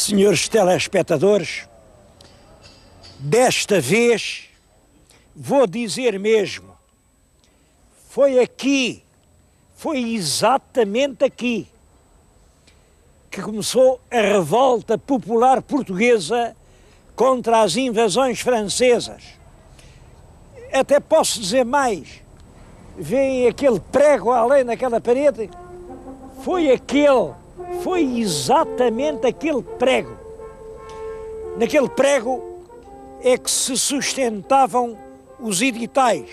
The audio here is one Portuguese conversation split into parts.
Senhores telespectadores, desta vez vou dizer mesmo, foi exatamente aqui, que começou a revolta popular portuguesa contra as invasões francesas. Até posso dizer mais, veem aquele prego além daquela parede? Foi exatamente aquele prego. Naquele prego é que se sustentavam os editais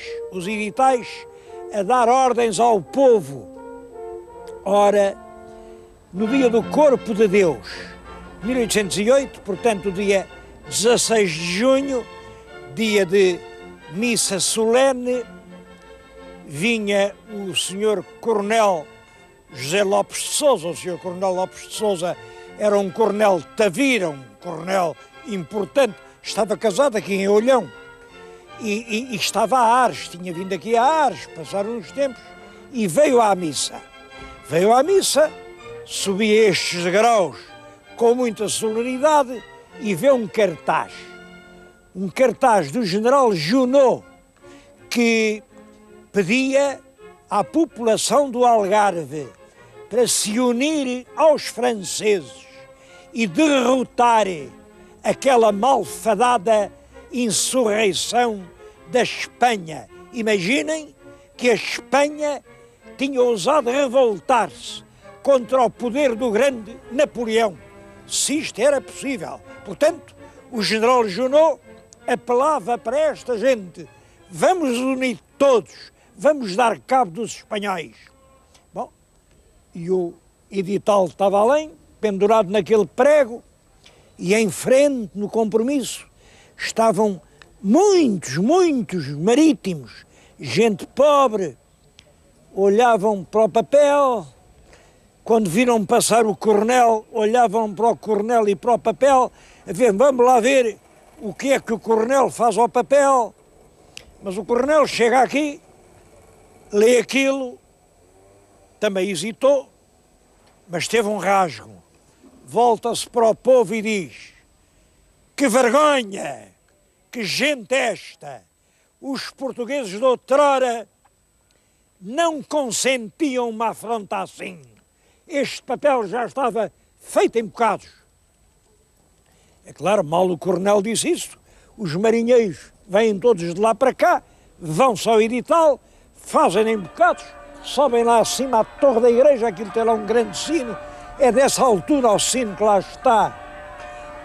a dar ordens ao povo. Ora, no dia do Corpo de Deus, 1808, portanto, dia 16 de junho, dia de missa solene, vinha o senhor Coronel José Lopes de Sousa. O senhor Coronel Lopes de Sousa era um coronel Tavira, um coronel importante, estava casado aqui em Olhão e estava a Ares, tinha vindo aqui a Ares, passaram uns tempos e veio à missa. Veio à missa, subia estes degraus com muita solenidade e vê um cartaz do general Junot que pedia à população do Algarve para se unir aos franceses e derrotar aquela malfadada insurreição da Espanha. Imaginem que a Espanha tinha ousado revoltar-se contra o poder do grande Napoleão, se isto era possível. Portanto, o general Junot apelava para esta gente: vamos unir todos, vamos dar cabo dos espanhóis. Bom, e o edital estava além, pendurado naquele prego, e em frente, no compromisso, estavam muitos marítimos, gente pobre, olhavam para o papel, quando viram passar o coronel, olhavam para o coronel e para o papel, a ver, vamos lá ver o que é que o coronel faz ao papel. Mas o coronel chega aqui, lê aquilo, também hesitou, mas teve um rasgo. Volta-se para o povo e diz: que vergonha, que gente esta! Os portugueses de outrora não consentiam uma afronta assim. Este papel já estava feito em bocados. É claro, mal o coronel disse isso, os marinheiros vêm todos de lá para cá, vão-se ao edital, fazem em bocados, sobem lá acima à torre da igreja, aquilo tem lá um grande sino, é dessa altura ao sino que lá está.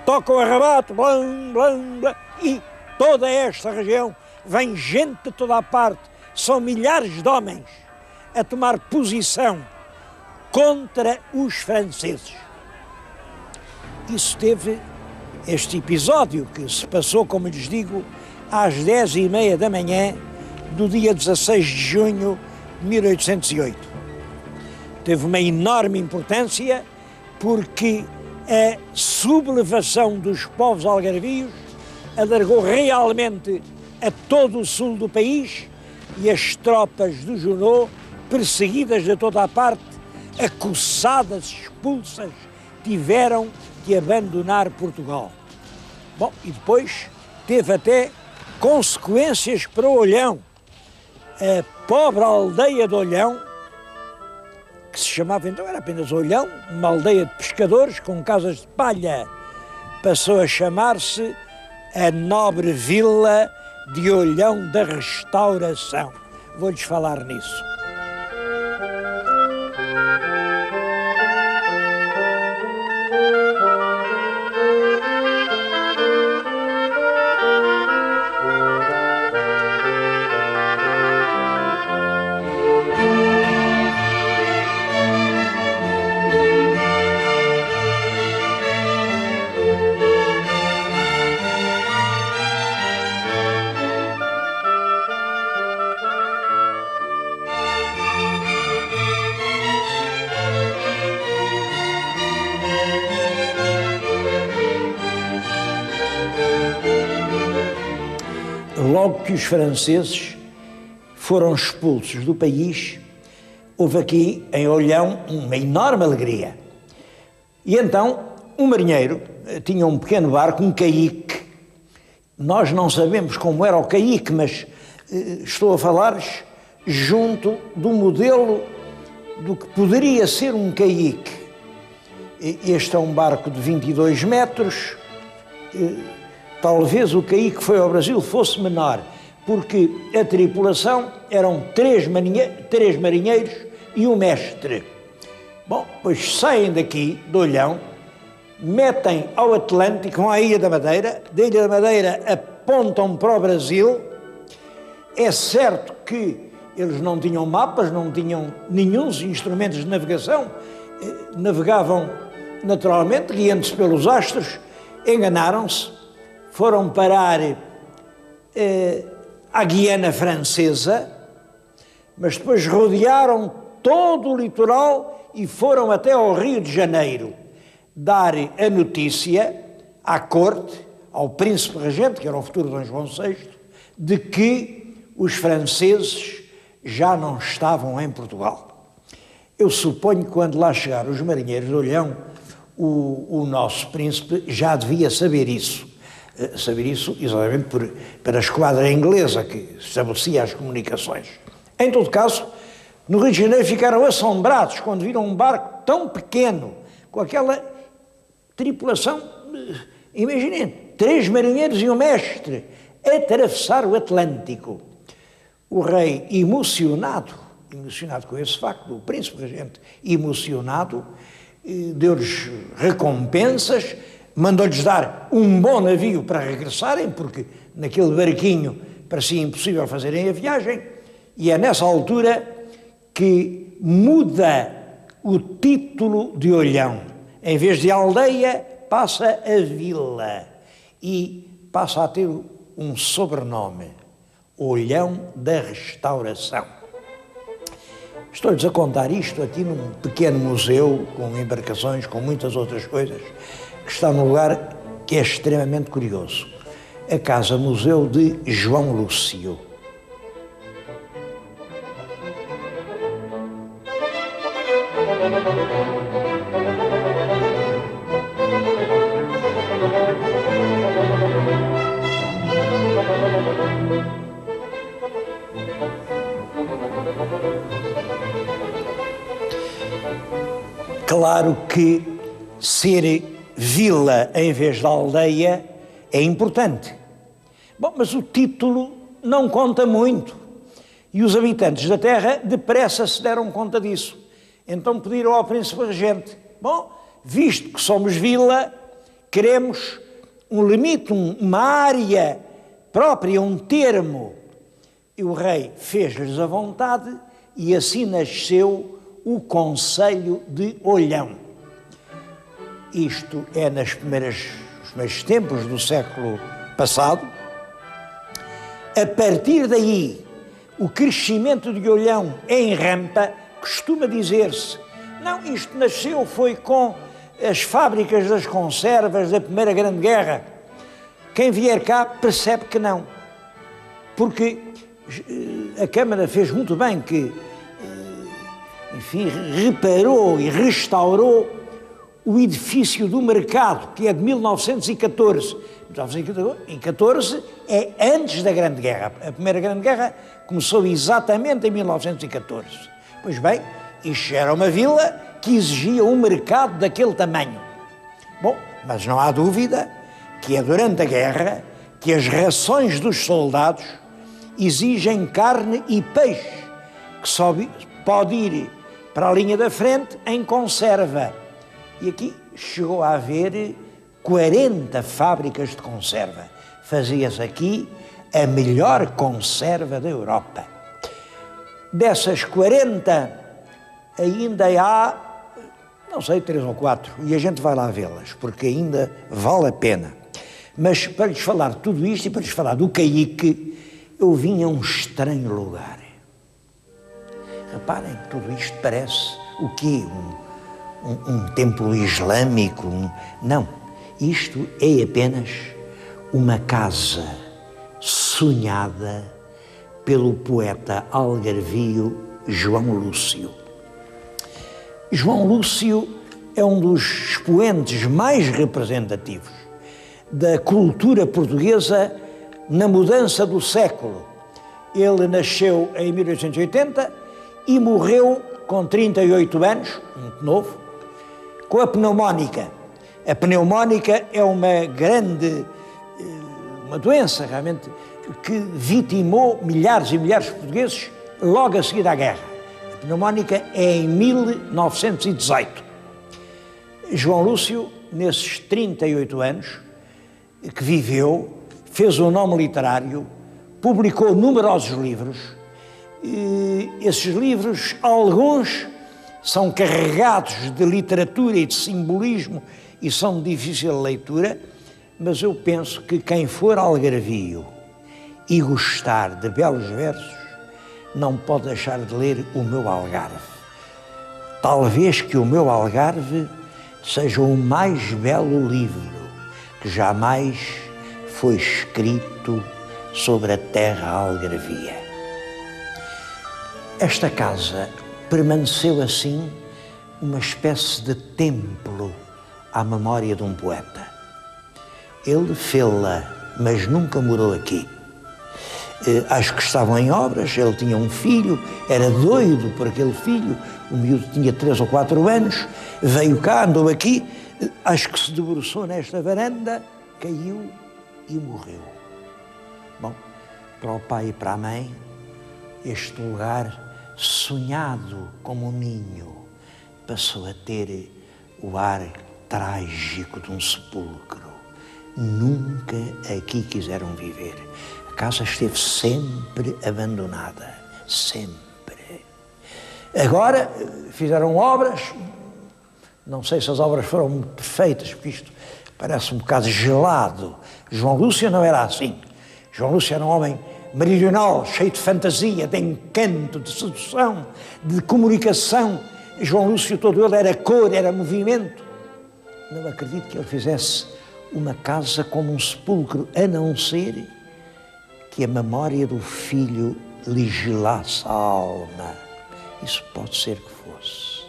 Tocam o arrebato, blam, blam, blam, e toda esta região vem gente de toda a parte, são milhares de homens a tomar posição contra os franceses. Isso teve este episódio que se passou, como lhes digo, às 10h30 da manhã do dia 16 de junho de 1808. Teve uma enorme importância porque a sublevação dos povos algarvios alargou realmente a todo o sul do país e as tropas do Junot, perseguidas de toda a parte, acossadas, expulsas, tiveram que abandonar Portugal. Bom, e depois teve até consequências para Olhão. A pobre aldeia de Olhão, que se chamava então, era apenas Olhão, uma aldeia de pescadores com casas de palha, passou a chamar-se a nobre vila de Olhão da Restauração. Vou-lhes falar nisso. Logo que os franceses foram expulsos do país, houve aqui em Olhão uma enorme alegria. E então um marinheiro tinha um pequeno barco, um caique. Nós não sabemos como era o caique, mas estou a falar-lhes junto do modelo do que poderia ser um caique. Este é um barco de 22 metros. Talvez o caique que foi ao Brasil fosse menor, porque a tripulação eram três marinheiros e um mestre. Bom, pois saem daqui, de Olhão, metem ao Atlântico, vão à Ilha da Madeira, da Ilha da Madeira apontam para o Brasil. É certo que eles não tinham mapas, não tinham nenhum instrumentos de navegação, navegavam naturalmente, guiando-se pelos astros, enganaram-se, foram parar à Guiana Francesa, mas depois rodearam todo o litoral e foram até ao Rio de Janeiro dar a notícia à corte, ao príncipe regente, que era o futuro Dom João VI, de que os franceses já não estavam em Portugal. Eu suponho que quando lá chegaram os marinheiros de Olhão, o nosso príncipe já devia saber isso. Exatamente para a esquadra inglesa que estabelecia as comunicações. Em todo caso, no Rio de Janeiro ficaram assombrados quando viram um barco tão pequeno, com aquela tripulação, imaginem, 3 marinheiros e um mestre, atravessar o Atlântico. O rei, emocionado com esse facto, o príncipe regente, emocionado, deu-lhes recompensas, mandou-lhes dar um bom navio para regressarem, porque naquele barquinho parecia impossível fazerem a viagem, e é nessa altura que muda o título de Olhão. Em vez de aldeia, passa a vila e passa a ter um sobrenome, Olhão da Restauração. Estou-lhes a contar isto aqui num pequeno museu, com embarcações, com muitas outras coisas, que está num lugar que é extremamente curioso. A Casa-Museu de João Lúcio. Claro que ser vila em vez de aldeia é importante. Bom, mas o título não conta muito. E os habitantes da terra depressa se deram conta disso. Então pediram ao príncipe regente: bom, visto que somos vila, queremos um limite, uma área própria, um termo. E o rei fez-lhes a vontade e assim nasceu o Conselho de Olhão. Isto é nos primeiros tempos do século passado. A partir daí, o crescimento de Olhão em rampa, costuma dizer-se, não, isto nasceu foi com as fábricas das conservas da Primeira Grande Guerra. Quem vier cá percebe que não, porque a Câmara fez muito bem que, enfim, reparou e restaurou o edifício do mercado, que é de 1914. 1914 é antes da Grande Guerra. A Primeira Grande Guerra começou exatamente em 1914. Pois bem, isto era uma vila que exigia um mercado daquele tamanho. Bom, mas não há dúvida que é durante a guerra que as rações dos soldados exigem carne e peixe, que só pode ir para a linha da frente em conserva. E aqui chegou a haver 40 fábricas de conserva. Fazia-se aqui a melhor conserva da Europa. Dessas 40, ainda há, não sei, 3 ou 4, e a gente vai lá vê-las, porque ainda vale a pena. Mas para lhes falar de tudo isto e para lhes falar do caique, eu vim a um estranho lugar. Reparem que tudo isto parece o quê? Um templo islâmico? Não, isto é apenas uma casa sonhada pelo poeta algarvio João Lúcio. João Lúcio é um dos expoentes mais representativos da cultura portuguesa na mudança do século. Ele nasceu em 1880 e morreu com 38 anos, muito novo, com a pneumónica. A pneumónica é uma doença realmente que vitimou milhares e milhares de portugueses logo a seguir à guerra. A pneumónica é em 1918. João Lúcio, nesses 38 anos que viveu, fez um nome literário, publicou numerosos livros. E esses livros, alguns, são carregados de literatura e de simbolismo e são de difícil leitura, mas eu penso que quem for algarvio e gostar de belos versos não pode deixar de ler O Meu Algarve. Talvez que O Meu Algarve seja o mais belo livro que jamais foi escrito sobre a terra algarvia. Esta casa permaneceu assim uma espécie de templo à memória de um poeta. Ele fê-la, mas nunca morou aqui. Acho que estavam em obras, ele tinha um filho, era doido por aquele filho, o miúdo tinha 3 ou 4 anos, veio cá, andou aqui, acho que se debruçou nesta varanda, caiu e morreu. Bom, para o pai e para a mãe, este lugar sonhado como um ninho passou a ter o ar trágico de um sepulcro. Nunca aqui quiseram viver. A casa esteve sempre abandonada, sempre. Agora fizeram obras, não sei se as obras foram muito perfeitas, porque isto parece um bocado gelado. João Lúcio não era assim. João Lúcio era um homem meridional, cheio de fantasia, de encanto, de sedução, de comunicação. João Lúcio todo ele era cor, era movimento. Não acredito que ele fizesse uma casa como um sepulcro, a não ser que a memória do filho lhe gelasse a alma. Isso pode ser que fosse.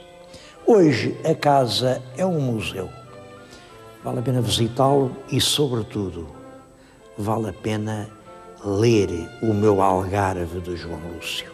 Hoje a casa é um museu. Vale a pena visitá-lo e, sobretudo, vale a pena ler O Meu Algarve de João Lúcio.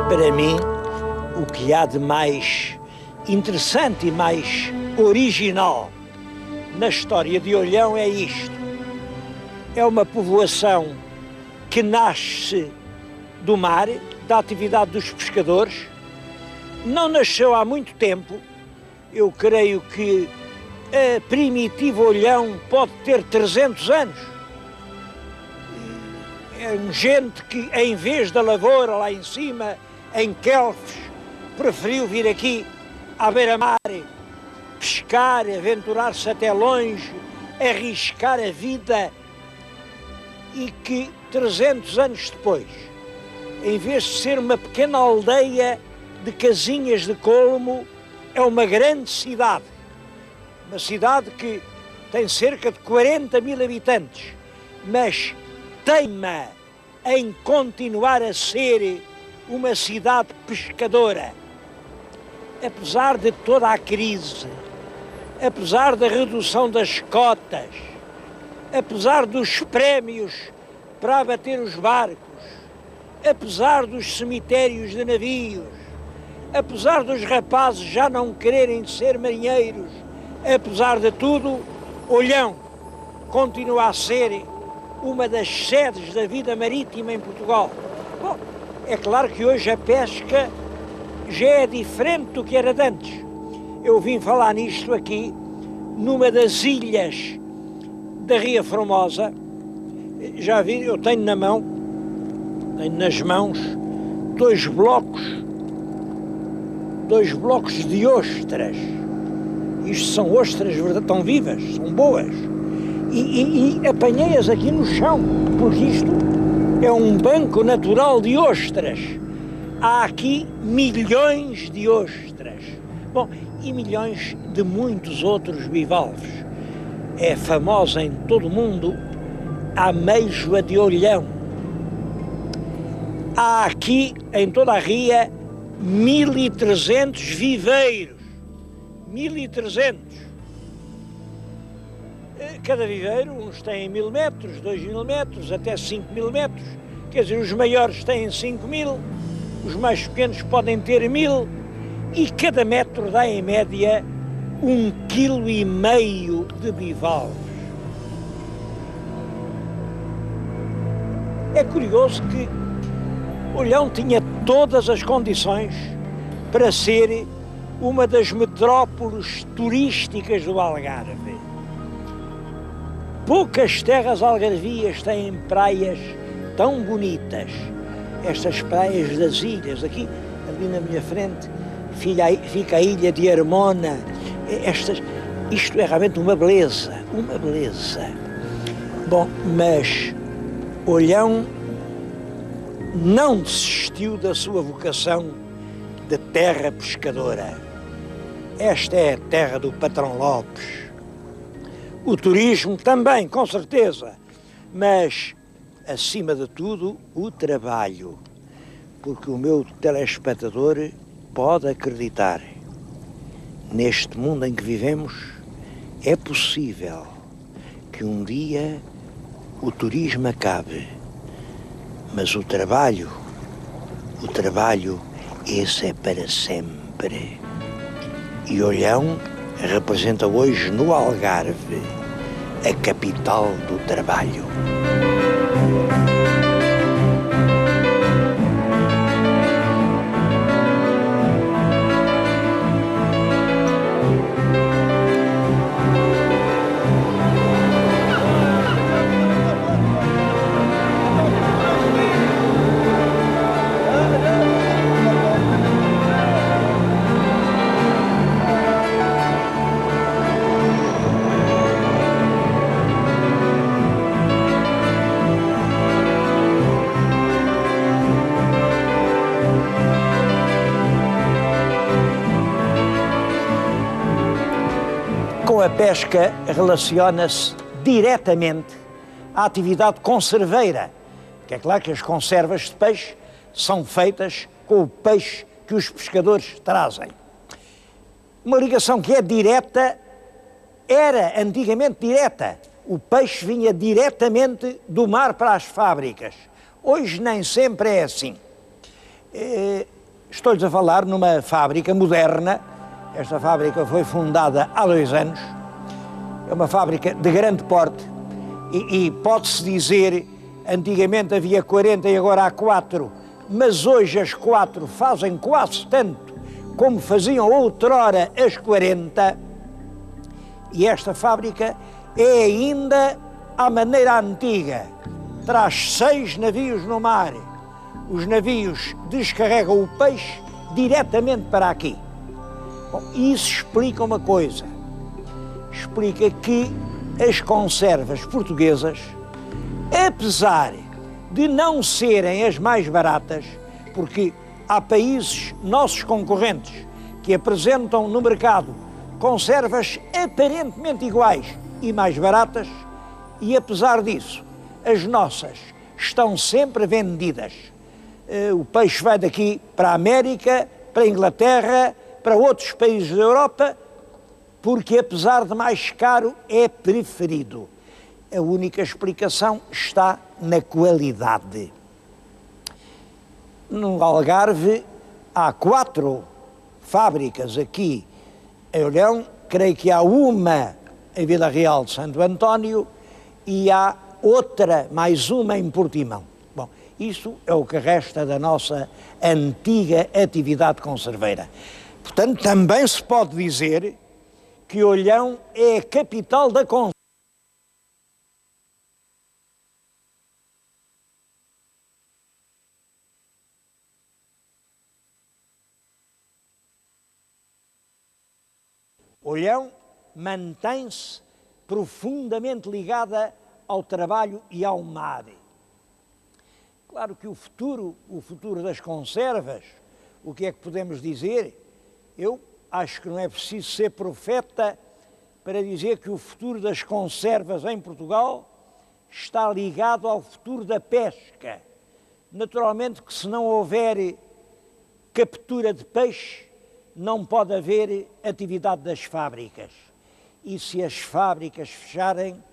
Para mim, o que há de mais interessante e mais original na história de Olhão é isto. É uma povoação que nasce do mar, da atividade dos pescadores. Não nasceu há muito tempo. Eu creio que a primitiva Olhão pode ter 300 anos. É gente que, em vez da lavoura lá em cima, em Quelfes, preferiu vir aqui à beira-mar, pescar, aventurar-se até longe, arriscar a vida, e que 300 anos depois, em vez de ser uma pequena aldeia de casinhas de colmo, é uma grande cidade. Uma cidade que tem cerca de 40 mil habitantes, mas teima em continuar a ser uma cidade pescadora. Apesar de toda a crise, apesar da redução das cotas, apesar dos prémios para abater os barcos, apesar dos cemitérios de navios, apesar dos rapazes já não quererem ser marinheiros, apesar de tudo, Olhão continua a ser uma das sedes da vida marítima em Portugal. Bom, é claro que hoje a pesca já é diferente do que era de antes. Eu vim falar nisto aqui, numa das ilhas da Ria Formosa. Já vi, eu tenho nas mãos, dois blocos de ostras. Isto são ostras, estão vivas, são boas. E apanhei-as aqui no chão, porque isto é um banco natural de ostras. Há aqui milhões de ostras. Bom, e milhões de muitos outros bivalves. É famosa em todo o mundo a ameijoa de Olhão. Há aqui, em toda a ria, 1.300 viveiros. 1.300. Cada viveiro, uns têm 1.000 metros, 2.000 metros, até 5.000 metros. Quer dizer, os maiores têm 5.000, os mais pequenos podem ter 1.000, e cada metro dá, em média, 1,5 kg de bivalves. É curioso que Olhão tinha todas as condições para ser uma das metrópoles turísticas do Algarve. Poucas terras algarvias têm praias tão bonitas. Estas praias das ilhas, aqui, ali na minha frente, fica a ilha de Armona. Isto é realmente uma beleza, uma beleza. Bom, mas Olhão não desistiu da sua vocação de terra pescadora. Esta é a terra do patrão Lopes. O turismo também, com certeza, mas, acima de tudo, o trabalho. Porque o meu telespectador pode acreditar, neste mundo em que vivemos, é possível que um dia o turismo acabe, mas o trabalho, esse é para sempre. E Olhão representa hoje no Algarve a capital do trabalho. A pesca relaciona-se diretamente à atividade conserveira, que é claro que as conservas de peixe são feitas com o peixe que os pescadores trazem. Uma ligação que é direta, era antigamente direta. O peixe vinha diretamente do mar para as fábricas. Hoje nem sempre é assim. Estou-lhes a falar numa fábrica moderna. Esta fábrica foi fundada há 2 anos, é uma fábrica de grande porte e pode-se dizer, antigamente havia 40 e agora há 4, mas hoje as 4 fazem quase tanto como faziam outrora as 40, e esta fábrica é ainda à maneira antiga, traz 6 navios no mar, os navios descarregam o peixe diretamente para aqui. Bom, isso explica uma coisa, explica que as conservas portuguesas, apesar de não serem as mais baratas, porque há países, nossos concorrentes, que apresentam no mercado conservas aparentemente iguais e mais baratas, e apesar disso, as nossas estão sempre vendidas. O peixe vai daqui para a América, para a Inglaterra, para outros países da Europa, porque apesar de mais caro é preferido. A única explicação está na qualidade. No Algarve há 4 fábricas aqui em Olhão, creio que há uma em Vila Real de Santo António e há outra, mais uma em Portimão. Bom, isso é o que resta da nossa antiga atividade conserveira. Portanto, também se pode dizer que Olhão é a capital da conserva. Olhão mantém-se profundamente ligada ao trabalho e ao mar. Claro que o futuro das conservas, o que é que podemos dizer? Eu acho que não é preciso ser profeta para dizer que o futuro das conservas em Portugal está ligado ao futuro da pesca. Naturalmente que se não houver captura de peixe, não pode haver atividade das fábricas. E se as fábricas fecharem,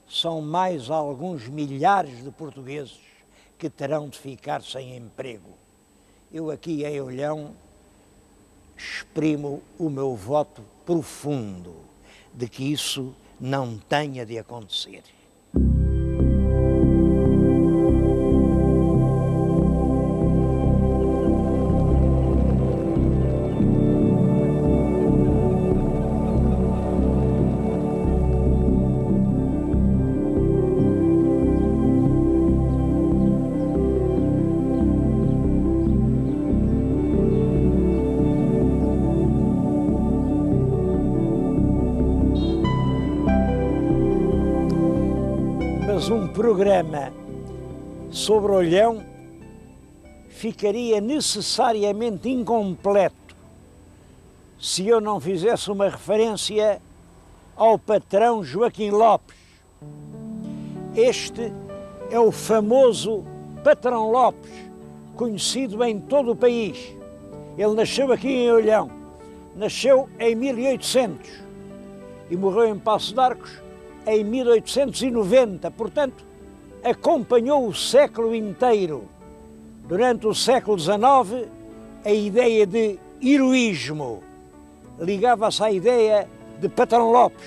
são mais alguns milhares de portugueses que terão de ficar sem emprego. Eu aqui em Olhão exprimo o meu voto profundo de que isso não tenha de acontecer. Um programa sobre Olhão ficaria necessariamente incompleto se eu não fizesse uma referência ao patrão Joaquim Lopes. Este é o famoso patrão Lopes, conhecido em todo o país. Ele nasceu aqui em Olhão, nasceu em 1800 e morreu em Paços de Arcos em 1890, portanto, acompanhou o século inteiro. Durante o século XIX, a ideia de heroísmo ligava-se à ideia de patrão Lopes,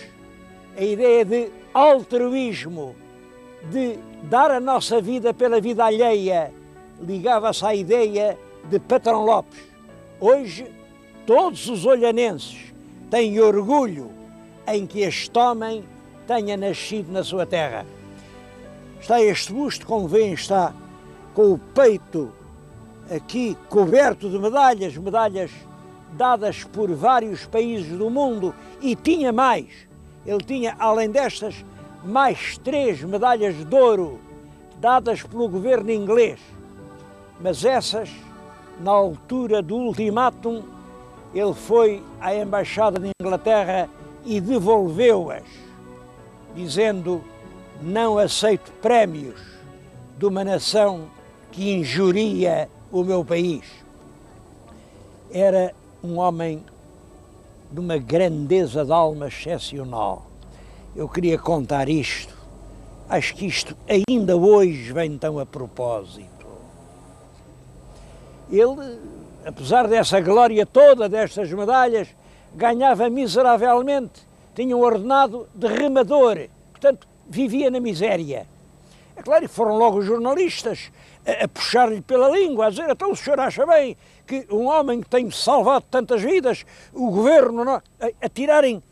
a ideia de altruísmo, de dar a nossa vida pela vida alheia, ligava-se à ideia de patrão Lopes. Hoje, todos os olhanenses têm orgulho em que este homem tenha nascido na sua terra. Está este busto, como veem, está com o peito aqui coberto de medalhas, medalhas dadas por vários países do mundo, e tinha mais. Ele tinha, além destas, mais 3 medalhas de ouro dadas pelo governo inglês. Mas essas, na altura do ultimátum, ele foi à Embaixada de Inglaterra e devolveu-as, dizendo: não aceito prémios de uma nação que injuria o meu país. Era um homem de uma grandeza de alma excepcional. Eu queria contar isto, acho que isto ainda hoje vem tão a propósito. Ele, apesar dessa glória toda, destas medalhas, ganhava miseravelmente. Tinha um ordenado de remador, portanto, vivia na miséria. É claro que foram logo os jornalistas a puxar-lhe pela língua, a dizer: então o senhor acha bem que um homem que tem salvado tantas vidas, o governo, não, a tirarem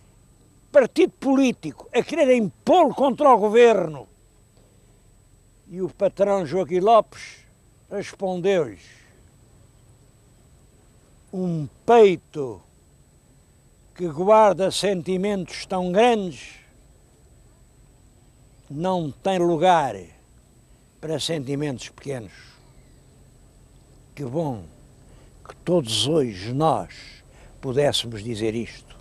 partido político, a quererem pô-lo contra o governo? E o patrão Joaquim Lopes respondeu-lhes: um peito que guarda sentimentos tão grandes não tem lugar para sentimentos pequenos. Que bom que todos hoje nós pudéssemos dizer isto.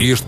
Este